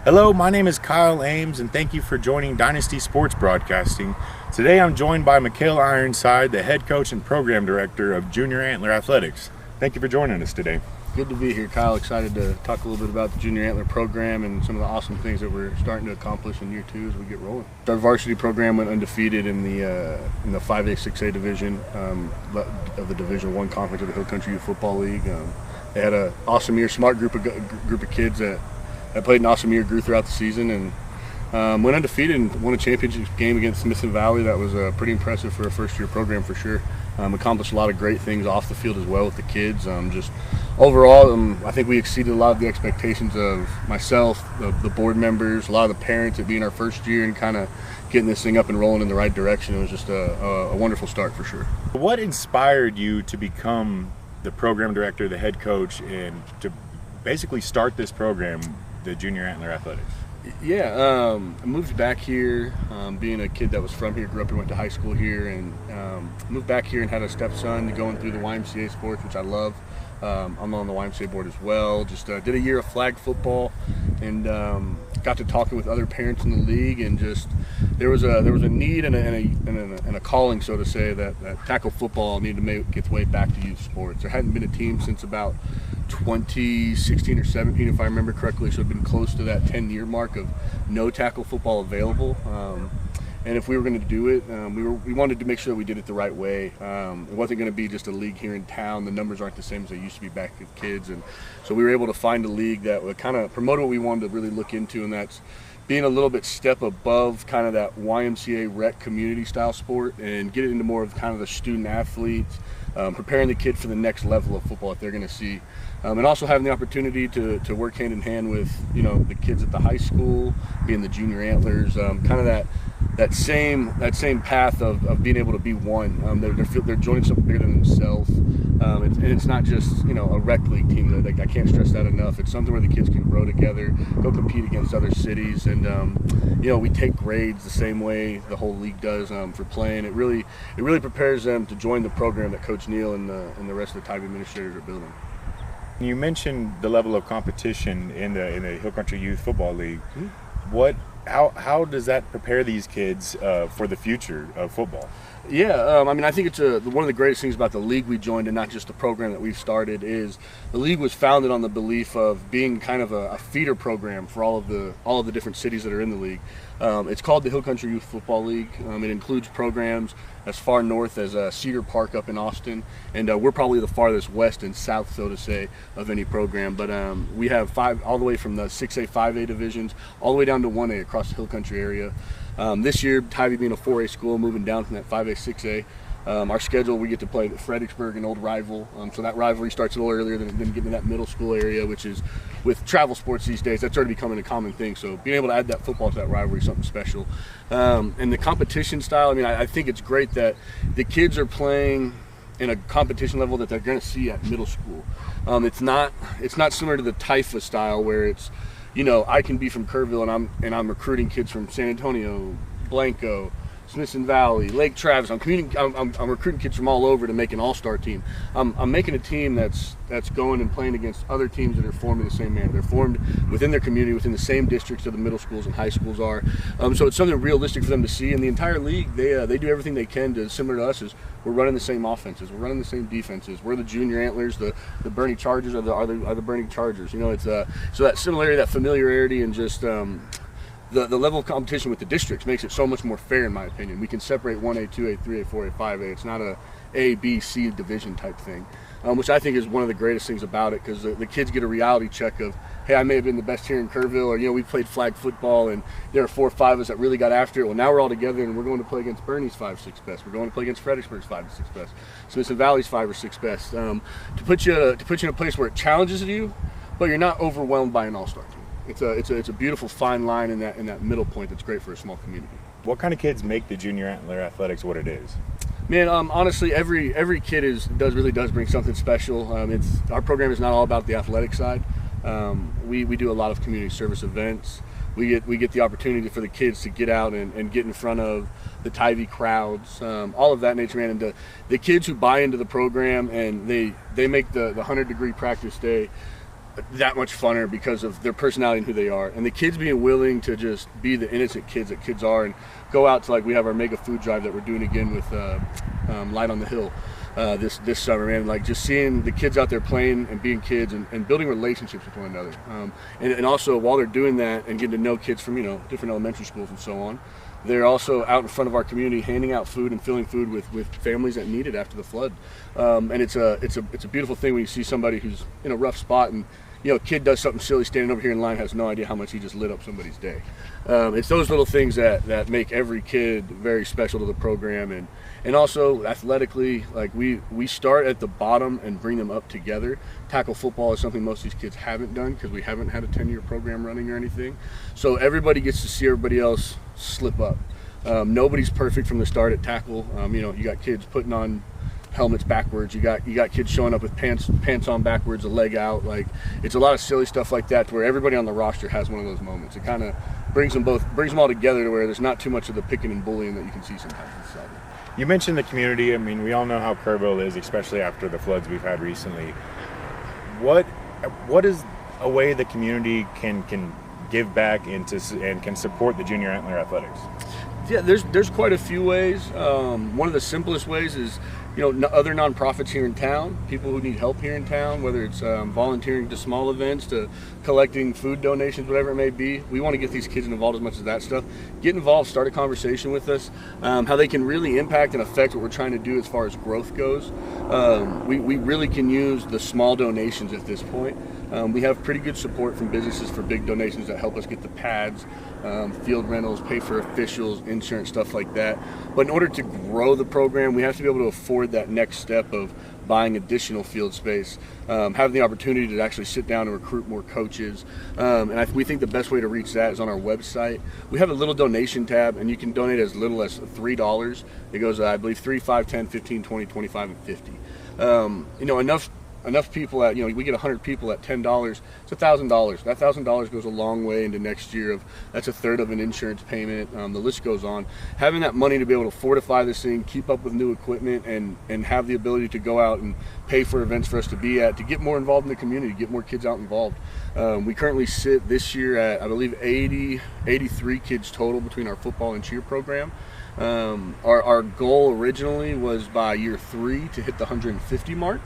Hello, my name is Kyle Ames, and thank you for joining Dynasty Sports Broadcasting. Today I'm joined by Mikhail Ironside, the head coach and program director of Junior Antler Athletics. Thank you for joining us today. Good to be here, Kyle. Excited to talk a little bit about the Junior Antler program and some of the awesome things that we're starting to accomplish in year two as we get rolling. Our varsity program went undefeated in the 5A, 6A division of the Division I conference of the Hill Country Youth Football League. They had an awesome year, smart group of kids that played an awesome year, grew throughout the season, and went undefeated and won a championship game against Smith Valley. That was pretty impressive for a first-year program for sure. Accomplished a lot of great things off the field as well with the kids. Just overall, I think we exceeded a lot of the expectations of myself, the board members, a lot of the parents, it being our first year and kind of getting this thing up and rolling in the right direction. It was just a wonderful start for sure. What inspired you to become the program director, the head coach, and to basically start this program, the Junior Antler Athletics? Yeah, I moved back here, being a kid that was from here, grew up and went to high school here, and moved back here and had a stepson going through the YMCA sports, which I love. I'm on the YMCA board as well. Just did a year of flag football, and got to talking with other parents in the league, and just there was a need and a calling, so to say, that tackle football needed to make its way back to youth sports. There hadn't been a team since about 2016 or 17, if I remember correctly, so it'd been close to that 10-year mark of no tackle football available. And if we were going to do it, we wanted to make sure that we did it the right way. It wasn't going to be just a league here in town. The numbers aren't the same as they used to be back with kids, and so we were able to find a league that would kind of promote what we wanted to really look into, and that's being a little bit step above kind of that YMCA rec community style sport and get it into more of kind of the student athletes, preparing the kid for the next level of football that they're going to see. And also having the opportunity to work hand in hand with, the kids at the high school, being the Junior Antlers, kind of that same path of being able to be one. They're joining something bigger than themselves, and it's not just a rec league team. I can't stress that enough. It's something where the kids can grow together, go compete against other cities, and we take grades the same way the whole league does for playing. It really prepares them to join the program that Coach Neal and the rest of the Tybee administrators are building. You mentioned the level of competition in the Hill Country Youth Football League. How does that prepare these kids for the future of football? Yeah, I think it's one of the greatest things about the league we joined, and not just the program that we've started, is the league was founded on the belief of being kind of a feeder program for all of the different cities that are in the league. It's called the Hill Country Youth Football League. It includes programs as far north as Cedar Park up in Austin, and we're probably the farthest west and south, so to say, of any program. But we have 5 all the way from the 6A, 5A divisions all the way down to 1A across the Hill Country area. This year, Tybee being a 4A school, moving down from that 5A, 6A, our schedule, we get to play Fredericksburg, an old rival. So that rivalry starts a little earlier than getting to that middle school area, which is, with travel sports these days, that's already becoming a common thing. So being able to add that football to that rivalry is something special. And the competition style, I think it's great that the kids are playing in a competition level that they're going to see at middle school. It's not similar to the Taifa style where it's, I can be from Kerrville and I'm recruiting kids from San Antonio, Blanco, Smith Valley, Lake Travis. I'm recruiting kids from all over to make an all-star team. I'm making a team that's going and playing against other teams that are formed in the same manner. They're formed within their community, within the same districts that the middle schools and high schools are. So it's something realistic for them to see. And the entire league, they do everything they can to, similar to us, is we're running the same offenses, we're running the same defenses. We're the Junior Antlers, the Bernie Chargers are the Bernie Chargers. It's so that similarity, that familiarity, and just the level of competition with the districts makes it so much more fair, in my opinion. We can separate 1A, 2A, 3A, 4A, 5A. It's not a B, C division type thing, which I think is one of the greatest things about it, because the kids get a reality check of, hey, I may have been the best here in Kerrville, or we played flag football and there are 4 or 5 of us that really got after it. Well, now we're all together and we're going to play against Bernie's 5 or 6 best. We're going to play against Fredericksburg's 5 or 6 best, Smith Valley's 5 or 6 best, to put you in a place where it challenges you, but you're not overwhelmed by an all-star team. It's a beautiful fine line in that middle point that's great for a small community. What kind of kids make the Junior Antler Athletics what it is? Man, honestly, every kid really does bring something special. Our program is not all about the athletic side. We do a lot of community service events. We get the opportunity for the kids to get out and get in front of the Tybee crowds, all of that nature, man. And the kids who buy into the program and they make the 100-degree practice day that much funner because of their personality and who they are, and the kids being willing to just be the innocent kids that kids are, and go out to, like, we have our mega food drive that we're doing again with Light on the Hill this summer, man. Like, just seeing the kids out there playing and being kids and building relationships with one another, and also while they're doing that and getting to know kids from, you know, different elementary schools and so on, they're also out in front of our community handing out food and filling food with families that need it after the flood. And it's a beautiful thing when you see somebody who's in a rough spot, and, you know, a kid does something silly standing over here in line, has no idea how much he just lit up somebody's day. It's those little things that make every kid very special to the program, and also athletically, like, we start at the bottom and bring them up together. Tackle football is something most of these kids haven't done because we haven't had a 10-year program running or anything. So everybody gets to see everybody else slip up. Nobody's perfect from the start at tackle. You know, you got kids putting on helmets backwards. You got kids showing up with pants on backwards, a leg out. Like, it's a lot of silly stuff like that, to where everybody on the roster has one of those moments. It kind of brings them all together, to where there's not too much of the picking and bullying that you can see sometimes inside. You mentioned the community. I mean, we all know how Kerrville is, especially after the floods we've had recently. What is a way the community can give back and can support the Junior Antler athletics? Yeah, there's quite a few ways. One of the simplest ways is, you know, other nonprofits here in town, people who need help here in town, whether it's volunteering to small events, to collecting food donations, whatever it may be. We want to get these kids involved as much as that stuff. Get involved, start a conversation with us, how they can really impact and affect what we're trying to do as far as growth goes. We really can use the small donations at this point. We have pretty good support from businesses for big donations that help us get the pads, field rentals, pay for officials, insurance, stuff like that. But in order to grow the program, we have to be able to afford that next step of buying additional field space, having the opportunity to actually sit down and recruit more coaches. We think the best way to reach that is on our website. We have a little donation tab, and you can donate as little as $3. It goes, I believe, 3, 5, 10, 15, 20, 25, and 50. You know, enough people at, you know, we get 100 people at $10, it's $1,000. That $1,000 goes a long way into next year. That's a third of an insurance payment. The list goes on. Having that money to be able to fortify this thing, keep up with new equipment, and have the ability to go out and pay for events for us to be at, to get more involved in the community, get more kids out involved. We currently sit this year at, I believe, 83 kids total between our football and cheer program. Our goal originally was by year 3 to hit the 150 mark.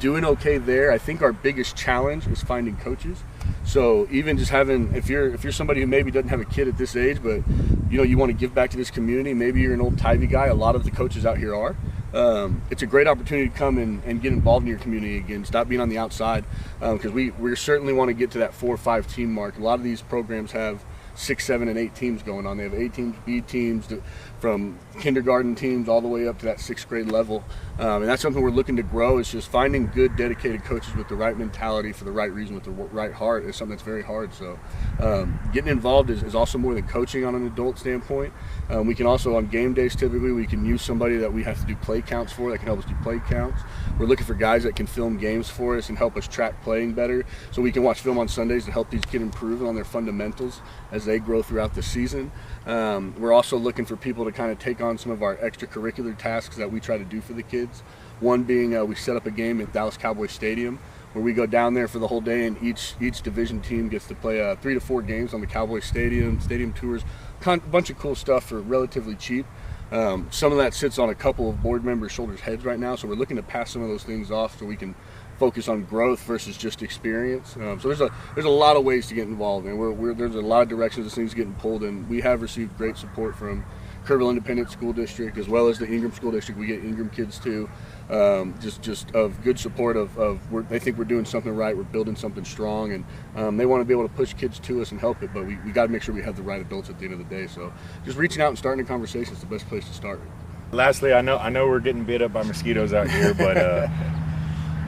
Doing okay there. I think our biggest challenge is finding coaches. So even just having, if you're somebody who maybe doesn't have a kid at this age, but, you know, you want to give back to this community, maybe you're an old Tivy guy, a lot of the coaches out here are. It's a great opportunity to come and get involved in your community again, stop being on the outside, because we certainly want to get to that 4 or 5 team mark. A lot of these programs have 6, 7, and 8 teams going on. They have A teams, B teams, from kindergarten teams all the way up to that 6th grade level. And that's something we're looking to grow. Is just finding good, dedicated coaches with the right mentality for the right reason, with the right heart, is something that's very hard. So getting involved is also more than coaching on an adult standpoint. We can also, on game days, typically, we can use somebody that we have to do play counts for that can help us do play counts. We're looking for guys that can film games for us and help us track playing better, so we can watch film on Sundays to help these kids improve on their fundamentals as they grow throughout the season. We're also looking for people to kind of take on some of our extracurricular tasks that we try to do for the kids. One being, we set up a game at Dallas Cowboys Stadium where we go down there for the whole day, and each division team gets to play 3 to 4 games on the Cowboys Stadium tours, a bunch of cool stuff for relatively cheap. Some of that sits on a couple of board members' shoulders' heads right now, so we're looking to pass some of those things off so we can focus on growth versus just experience. So there's a lot of ways to get involved, and there's a lot of directions this thing's getting pulled in. We have received great support from Kerrville Independent School District as well as the Ingram School District. We get Ingram kids too. Just of good support they think we're doing something right, we're building something strong, and they want to be able to push kids to us and help it, but we got to make sure we have the right adults at the end of the day. So just reaching out and starting a conversation is the best place to start. Lastly, I know we're getting bit up by mosquitoes out here, but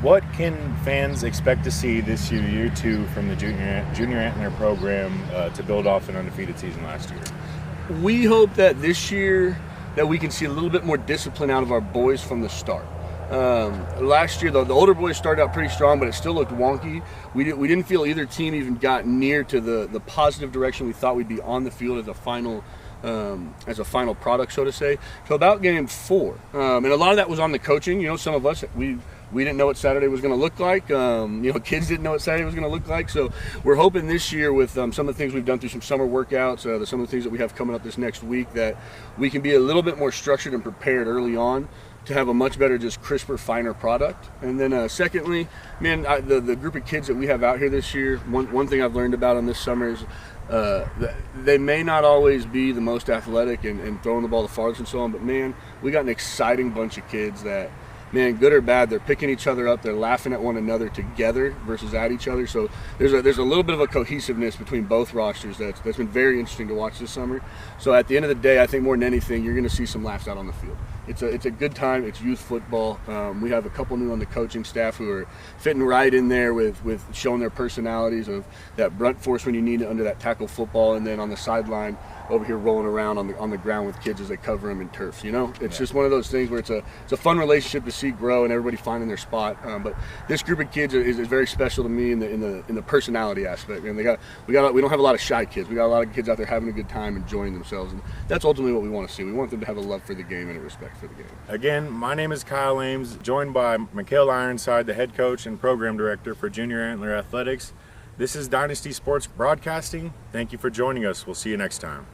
what can fans expect to see this year 2 from the Junior Antler program to build off an undefeated season last year? We hope that this year that we can see a little bit more discipline out of our boys from the start. Last year, the older boys started out pretty strong, but it still looked wonky. We didn't feel either team even got near to the positive direction we thought we'd be on the field as a final product, so to say. So about game 4, and a lot of that was on the coaching. You know, some of us we we didn't know what Saturday was going to look like. Kids didn't know what Saturday was going to look like. So we're hoping this year with some of the things we've done through some summer workouts, some of the things that we have coming up this next week, that we can be a little bit more structured and prepared early on to have a much better, just crisper, finer product. And then secondly, man, the group of kids that we have out here this year, one thing I've learned about them this summer is they may not always be the most athletic and throwing the ball the farthest and so on, but man, we got an exciting bunch of kids that, man, good or bad, they're picking each other up, they're laughing at one another together versus at each other. So there's a little bit of a cohesiveness between both rosters that's been very interesting to watch this summer. So at the end of the day, I think more than anything, you're going to see some laughs out on the field. It's a good time. It's youth football. We have a couple new on the coaching staff who are fitting right in there with showing their personalities of that brunt force when you need it under that tackle football, and then on the sideline over here rolling around on the ground with kids as they cover them in turfs. It's just one of those things where it's a fun relationship to see grow and everybody finding their spot. But this group of kids is very special to me in the personality aspect. And we don't have a lot of shy kids. We got a lot of kids out there having a good time, enjoying themselves, and that's ultimately what we want to see. We want them to have a love for the game and a respect for the game. Again, my name is Kyle Ames, joined by Mikhail Ironside, the head coach and program director for Junior Antler Athletics. This is Dynasty Sports Broadcasting. Thank you for joining us. We'll see you next time.